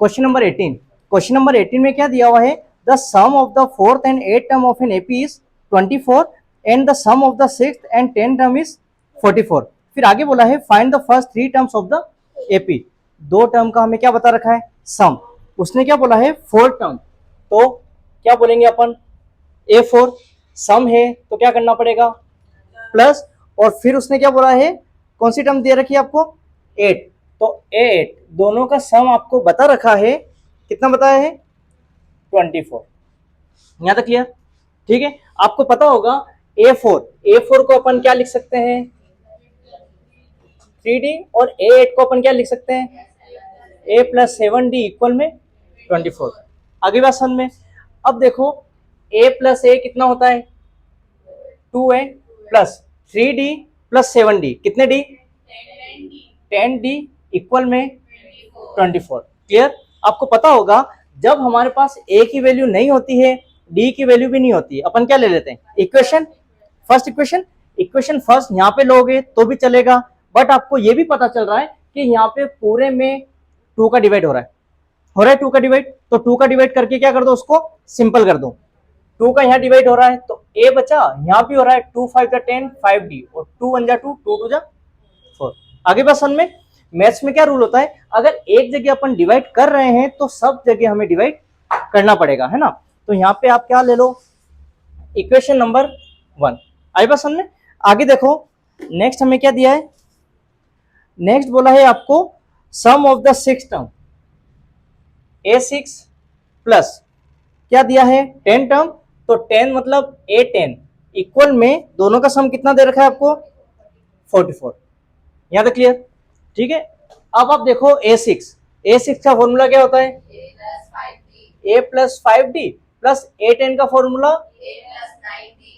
Question number 18। Question number 18 में क्या दिया हुआ है, the sum of the fourth and eighth term of an AP is 24 and the sum of the sixth and 10 term is 44। फिर आगे बोला है find the first 3 terms of the AP. 2 term का हमें क्या बता रखा है, सम। उसने क्या बोला है 4 टर्म, तो क्या बोलेंगे अपन, A4 सम है तो क्या करना पड़ेगा प्लस, और फिर उसने क्या बोला है, कौन सी टर्म दे रखी है आपको 8, तो 8 दोनों का सम आपको बता रखा है, कितना बताया है 24। यहां तक क्लियर, ठीक है। आपको पता होगा A4 को अपन क्या लिख सकते हैं 3D, और A8 को अपन क्या लिख सकते हैं A + 7D इक्वल में 24। आगे बात समझ में। अब देखो A + A कितना होता है 2A plus 3D plus 7D, कितने D 10D इक्वल में 24। क्लियर। आपको पता होगा जब हमारे पास A की वैल्यू नहीं होती है, D की वैल्यू भी नहीं होती है, अपन क्या ले लेते हैं इक्वेशन फर्स्ट। इक्वेशन फर्स्ट यहाँ पे लोगे तो भी चलेगा, बट आपको ये भी पता चल रहा है कि यहाँ पे पूरे में 2 का डिवाइड हो रहा है 2 का डिवाइड, तो 2 का डिवाइड करके क्या कर दो, उसको सिंपल कर दो। 2 का यहाँ डिवाइड हो रहा है तो A बचा, यहाँ भी हो रहा है 2 5 जा 10 5D, और 2 1 जा 2 2 2 जा 4। आगे बात समझ में। मैथ्स में क्या रूल होता है, अगर एक जगह अपन डिवाइड कर रहे हैं तो सब जगह हमें डिवाइड करना पड़ेगा, है ना। तो यहाँ पे आप क्या ले लो, इक्वेशन नंबर 1। आई बात समझ में। आगे देखो नेक्स्ट हमें क्या दिया है, नेक्स्ट बोला है आपको sum of the 6 term A6 plus क्या दिया है 10 टर्म, तो 10 मतलब A10 इक्वल में दोनों का सम कितना दे रखा है आपको 44। यहां तक क्लियर, ठीक है। अब आप देखो A6 का फॉर्मूला क्या होता है A + 5D प्लस A10 का फॉर्मूला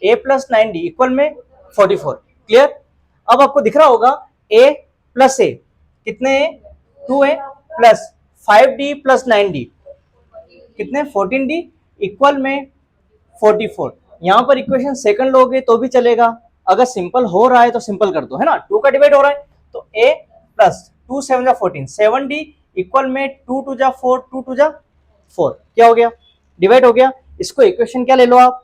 A + 9D इक्वल में 44। क्लियर। अब आपको दिख रहा होगा A + A कितने 2A plus 5D plus 9D कितने 14D इक्वल में 44। यहां पर इक्वेशन सेकंड लोगे तो भी चलेगा, अगर सिंपल हो रहा है तो सिंपल कर दो, है ना। 2 का डिवाइड हो रहा है तो A प्लस 2 7 जा 14 7D इक्वल में 2 2 जा 4 2 2 जा 4, क्या हो गया डिवाइड हो गया। इसको इक्वेशन क्या ले लो आप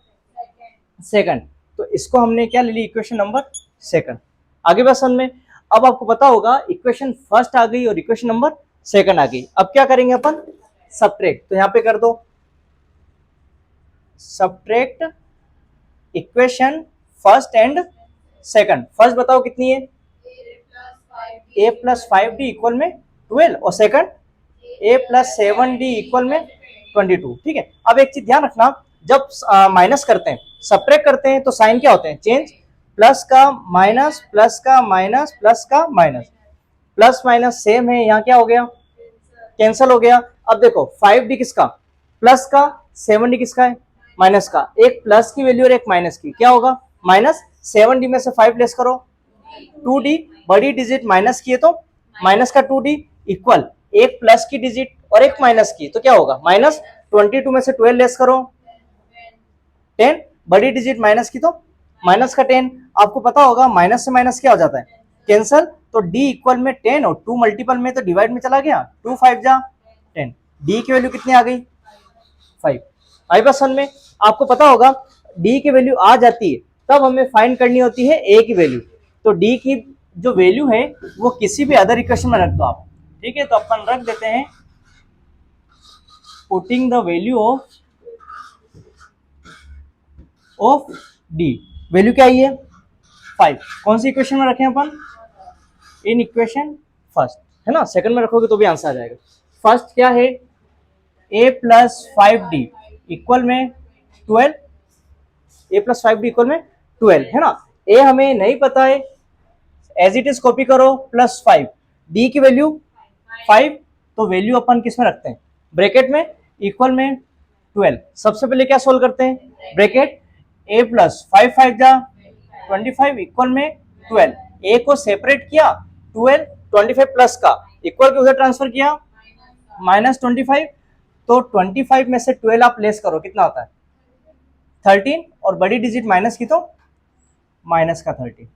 सेकंड, तो इसको हमने क्या ले ली इक्वेशन नंबर सेकंड। आगे बात समझ में। अब आपको पता होगा इक्वेशन फर्स्ट आ गई और इक्वेशन नंबर सेकंड आ गई। अब क्या करेंगे अपन सब्ट्रैक्ट, तो यहां पे कर दो subtract equation first and second. First बताओ कितनी है A + 5D इक्वल में 12, और सेकंड A + 7D इक्वल में 22। ठीक है। अब एक चीज ध्यान रखना, जब माइनस करते हैं सब्ट्रैक्ट करते हैं तो साइन क्या होते हैं चेंज, प्लस का माइनस प्लस का माइनस प्लस का माइनस, प्लस माइनस सेम है, यहाँ क्या हो गया कैंसल हो गया। अब देखो 5D किसका प्लस का, 7D किसका है माइनस का, एक प्लस की वैल्यू और एक माइनस की, क्या होगा माइनस। 7D में से 5 लेस करो 2D, बड़ी डिजिट माइनस की है तो माइनस का 2D इक्वल एक प्लस की डिजिट और एक माइनस की, तो क्या होगा माइनस। 22 में से 12 लेस करो 10, बड़ी डिजिट माइनस की तो माइनस का 10। आपको पता होगा माइनस से माइनस क्या हो जाता है कैंसल, तो D इक्वल में 10 और 2 मल्टीपल में तो डिवाइड में चला गया 2 5 जा 10, D की वैल्यू कितनी आ गई 5। आई बात समझ में। आपको पता होगा D की वैल्यू आ जाती है तब हमें फाइंड करनी होती है A की वैल्यू, तो D की जो वैल्यू है वो किसी भी अदर इक्वेशन में रख दो आप, ठीक है। तो अपन रख देते हैं putting the value of D, value क्या आई है 5। कौन सी इक्वेशन में रखें अपन इन इक्वेशन फर्स्ट, है ना। सेकंड में रखोगे तो भी आंसर आ जाएगा। फर्स्ट क्या है A + 5D इक्वल में 12, A + 5D इक्वल में 12, है ना। A हमें नहीं पता है, एज इट इज कॉपी करो +5, D की वैल्यू 5, तो वैल्यू अपन किस में रखते हैं ब्रैकेट में इक्वल में 12। सबसे पहले क्या सोल्व करते हैं ब्रैकेट A + 5 5 जा 25 इक्वल में 12, A को सेपरेट किया 12 25 प्लस का इक्वल के उधर ट्रांसफर किया -25, तो 25 में से 12 आप लेस करो कितना होता है 13, और बड़ी डिजिट माइनस की तो माइनस का 13।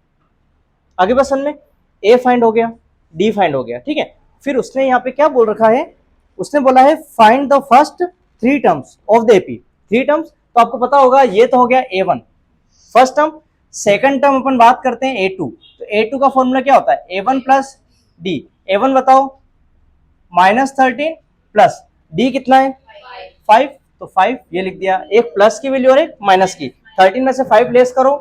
आगे बस में A फाइंड हो गया D फाइंड हो गया, ठीक है। फिर उसने यहाँ पे क्या बोल रखा है उसने बोला है find the first 3 terms of the AP. 3 terms तो आपको पता होगा, ये तो हो गया A1 first term. Second term अपन बात करते हैं A2, तो A2 का फॉर्मूला क्या होता है, A1 प्लस डी। A1 बताओ -13 प्लस डी कितना है 5, तो 5 ये लिख दिया, एक प्लस की वैल्यू और एक माइनस की। 13 में से 5 लेस करो,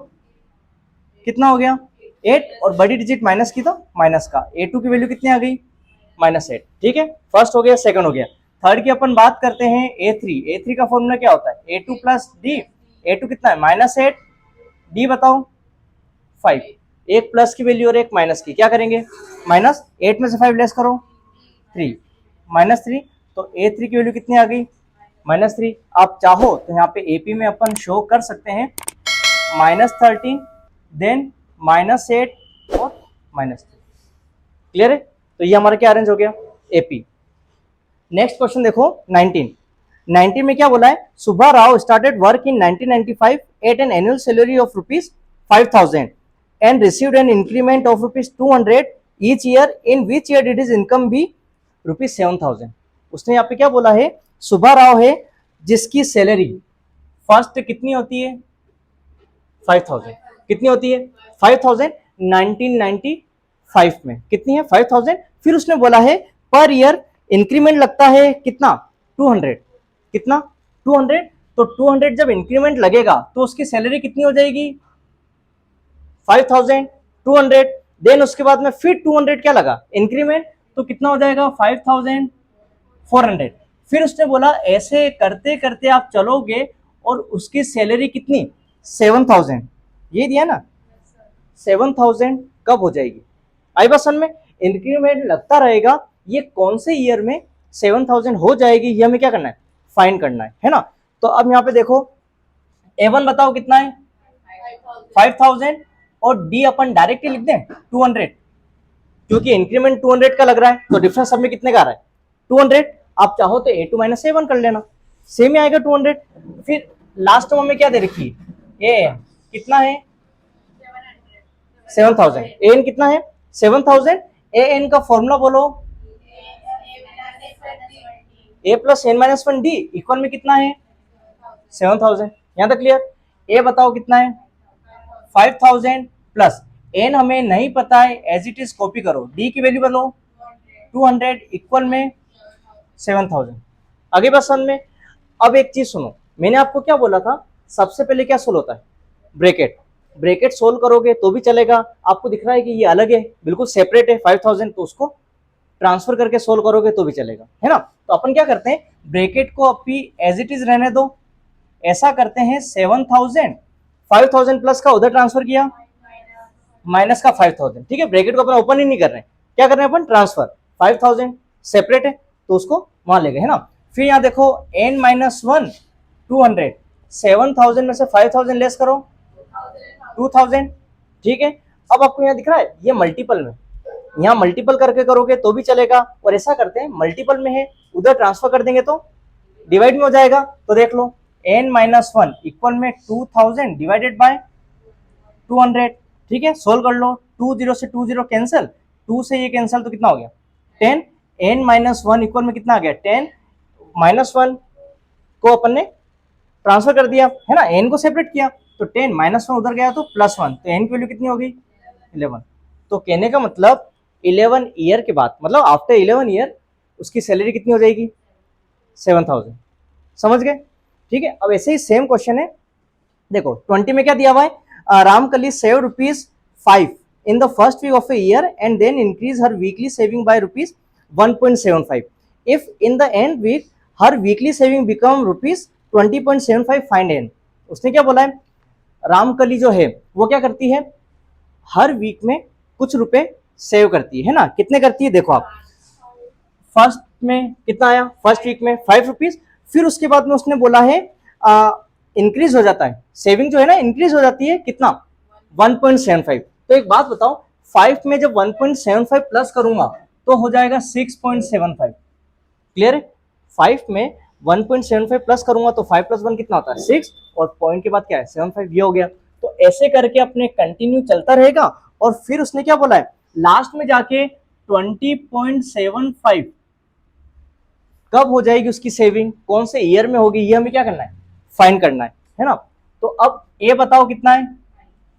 कितना हो गया 8, और बड़ी डिजिट माइनस की तो माइनस का। A2 की वैल्यू कितनी आ गई -8। ठीक है, फर्स्ट हो गया, सेकंड हो गया। थर्ड की अपन बात करते हैं A3। A3 का फॉर्मूला क्या होता है, A2 प्लस डी। A2 कितना है -8, डी बताओ 5, एक प्लस की वैल्यू और एक माइनस की, क्या करेंगे -8 में से 5 लेस करो 3, -3, तो A3 की वैल्यू कितनी आ गई -3। आप चाहो तो यहाँ पे AP में अपन शो कर सकते हैं -13 देन -8 और -3। क्लियर है, तो ये हमारा क्या अरेंज हो गया AP। नेक्स्ट क्वेश्चन देखो 19 में क्या बोला है, Subba Rao started work in 1995 at an annual salary of ₹5,000 and received an increment of ₹200 each year, in which year did his income be ₹7,000। उसने यहाँ पे क्या बोला है, सुब्बा राव है जिसकी सैलरी फर्स्ट कितनी होती है 5,000, कितनी होती है 5,000 1995 में कितनी है 5,000। फिर उसने बोला है पर ईयर इंक्रीमेंट लगता है कितना 200, कितना 200, तो 200 जब इंक्रीमेंट लगेगा तो उसकी सैलरी कितनी हो जाएगी 5,200। देन उसके बाद में फिर 200 क्या लगा इंक्रीमेंट, तो कितना हो जाएगा 5,400। फिर उसने बोला ऐसे करते करते आप चलोगे और उसकी सैलरी कितनी 7,000, ये दिया ना 7,000 कब हो जाएगी। आई बात समझ में, इंक्रीमेंट लगता रहेगा, ये कौन से ईयर में 7,000 हो जाएगी, ये हमें क्या करना है फाइंड करना है ना। तो अब यहाँ पे देखो A1 बताओ कितना है 5,000 और डी अपन डायरेक्टली लिख दें 200, क्योंकि इंक्रीमेंट 200 का लग रहा है, तो डिफरेंस सब में कितने का आ रहा है 200। आप चाहो तो A2 - A1 कर लेना, सेम ही आएगा 200। फिर लास्ट टर्म में क्या दे रखी है ए कितना है 7,000, एन कितना है 7,000। एन का फॉर्मूला बोलो A + n - 1 डी इक्वल में कितना है 7,000। यहां तक क्लियर। ए बताओ कितना है 5,000 प्लस एन हमें नहीं पता है, एज इट इज कॉपी करो, डी की वैल्यू बोलो 200 इक्वल में 7,000। आगे बस सन में। अब एक चीज सुनो, मैंने आपको क्या बोला था, सबसे पहले क्या सोल्व होता है ब्रैकेट। ब्रैकेट सोल्व करोगे तो भी चलेगा, आपको दिख रहा है कि ये अलग है बिल्कुल सेपरेट है 5,000, तो उसको ट्रांसफर करके सोल्व करोगे तो भी चलेगा, है ना। तो अपन क्या करते हैं ब्रैकेट को अभी एज इट इज रहने दो, ऐसा करते हैं 7,000 5,000 प्लस का उधर ट्रांसफर किया माइनस का 5,000, ठीक है। ब्रैकेट को अपन ओपन ही नहीं कर रहे हैं, क्या कर रहे हैं अपन ट्रांसफर, 5,000 सेपरेट है तो उसको वहां ले गए, है ना। फिर यहाँ देखो n - 1 200, 7,000 में से 5,000 लेस करो 2,000, ठीक है। अब आपको यहाँ दिख रहा है ये मल्टीपल में, यहाँ मल्टीपल करके करोगे तो भी चलेगा, और ऐसा करते हैं मल्टीपल में है उधर ट्रांसफर कर देंगे तो डिवाइड में हो जाएगा। तो देख लो n - 1 इक्वल में 2,000 डिवाइडेड बाय 200, ठीक है। सोल्व कर लो, 2 0 से 2 0 कैंसिल, 2 से ये कैंसिल तो कितना हो गया 10, n - 1 इक्वल में कितना आ गया 10 -1 को अपन ने ट्रांसफर कर दिया, है ना, n को सेपरेट किया तो 10 - 1 उधर गया तो +1, तो n की वैल्यू कितनी हो गई 11। तो कहने का मतलब 11 ईयर के बाद, मतलब आफ्टर 11 ईयर उसकी सैलरी कितनी हो जाएगी 7,000। समझ गए, ठीक है। अब ऐसे ही सेम क्वेश्चन है, देखो 20 में क्या दिया हुआ है, Ramkali save ₹5 in the first week of a year and then increase her weekly saving by ₹1.75. If in the end week her weekly saving become ₹20.75, find n। उसने क्या बोला है, रामकली जो है वो क्या करती है हर वीक में कुछ रुपए सेव करती है ना, कितने करती है देखो आप, फर्स्ट में कितना आया फर्स्ट वीक में ₹5। फिर उसके बाद में उसने बोला है इंक्रीज हो जाता है, सेविंग जो है ना इंक्रीज हो जाती है कितना 1.75। तो एक बात बताओ 5 में जब 1.75 प्लस करूंगा तो हो जाएगा 6.75। क्लियर है, 5 में 1.75 प्लस करूंगा तो 5 + 1 कितना होता है 6, और पॉइंट के बाद क्या है 75, ये हो गया। तो ऐसे करके अपने कंटिन्यू चलता रहेगा, और फिर उसने क्या बोला है लास्ट में जाके 20.75 कब हो जाएगी उसकी सेविंग, कौन से ईयर में होगी, ये हमें क्या करना है, फाइंड करना है ना। तो अब ए बताओ कितना है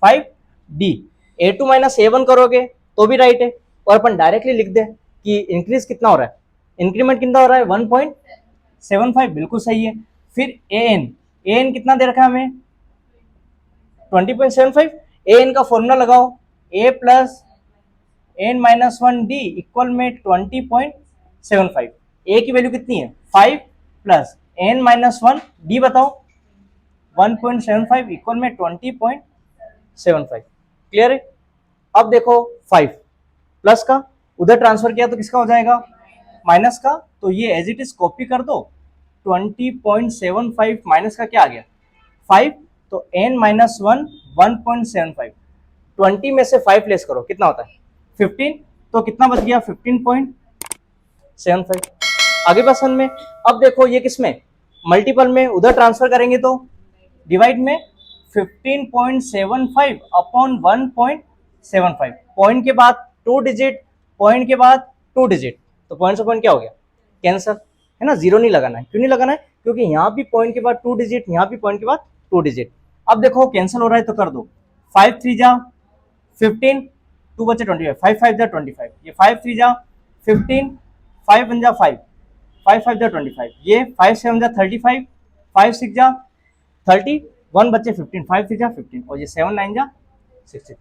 5, डी A2 माइनस A1 करोगे तो भी राइट है, और अपन डायरेक्टली लिख दे कि इंक्रीज कितना हो रहा है, इंक्रीमेंट कितना हो रहा है 1.75, बिल्कुल सही है। फिर एन कितना दे रखा है हमें 20.75, एन का फॉर्मूला लगाओ, a plus n minus 1 d equal में 20.75, ए की वैल्यू कितनी है 5 प्लस एन माइनस 1 डी बताओ 1.75 इक्वल में 20.75, क्लियर है। अब देखो 5 प्लस का उधर ट्रांसफर किया तो किसका हो जाएगा माइनस का, तो ये एज इट इज कॉपी कर दो, 20.75 माइनस का क्या आ गया 5, तो n माइनस 1.75, 20 में से 5 लेस करो कितना होता है 15, तो कितना बच गया 15.75। आगे क्वेश्चन में अब देखो ये किसमें मल्टीपल में, उधर ट्रांसफर करेंगे तो डिवाइड में 15.75 अपॉन 1.75, पॉइंट के बाद 2 डिजिट, पॉइंट के बाद 2 डिजिट, तो पॉइंट से पॉइंट क्या हो गया कैंसर, है ना, जीरो नहीं लगाना है। क्यों नहीं लगाना है, क्योंकि यहाँ भी पॉइंट के बाद 2 डिजिट, यहाँ भी पॉइंट के बाद 2 डिजिट। अब देखो कैंसिल हो रहा है तो कर दो, 5 3 जा 15, 2 बचे 25, 5 5 जा 25, ये 5 3 जा 15, 5 1 जा 5, 5 5 जा 25, ये 5 7 जा 35, 5 6 जा 30, 1 बचे 15, 5 3 जा 15, और ये 7 9 जा 63,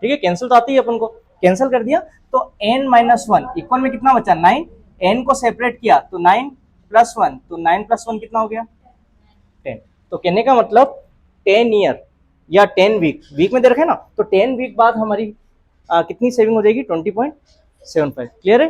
ठीक है। कैंसिल तो आती है अपन को, कैंसिल कर दिया तो n माइनस 1 इक्वल में कितना बचा 9, n को सेपरेट किया तो 9 प्लस 1, तो 9 प्लस 1 कितना हो गया 10। तो कहने का मतलब 10 ईयर या 10 वीक में दे रखे ना, तो 10 वीक बाद हमारी कितनी सेविंग हो जाएगी 20.75, क्लियर है।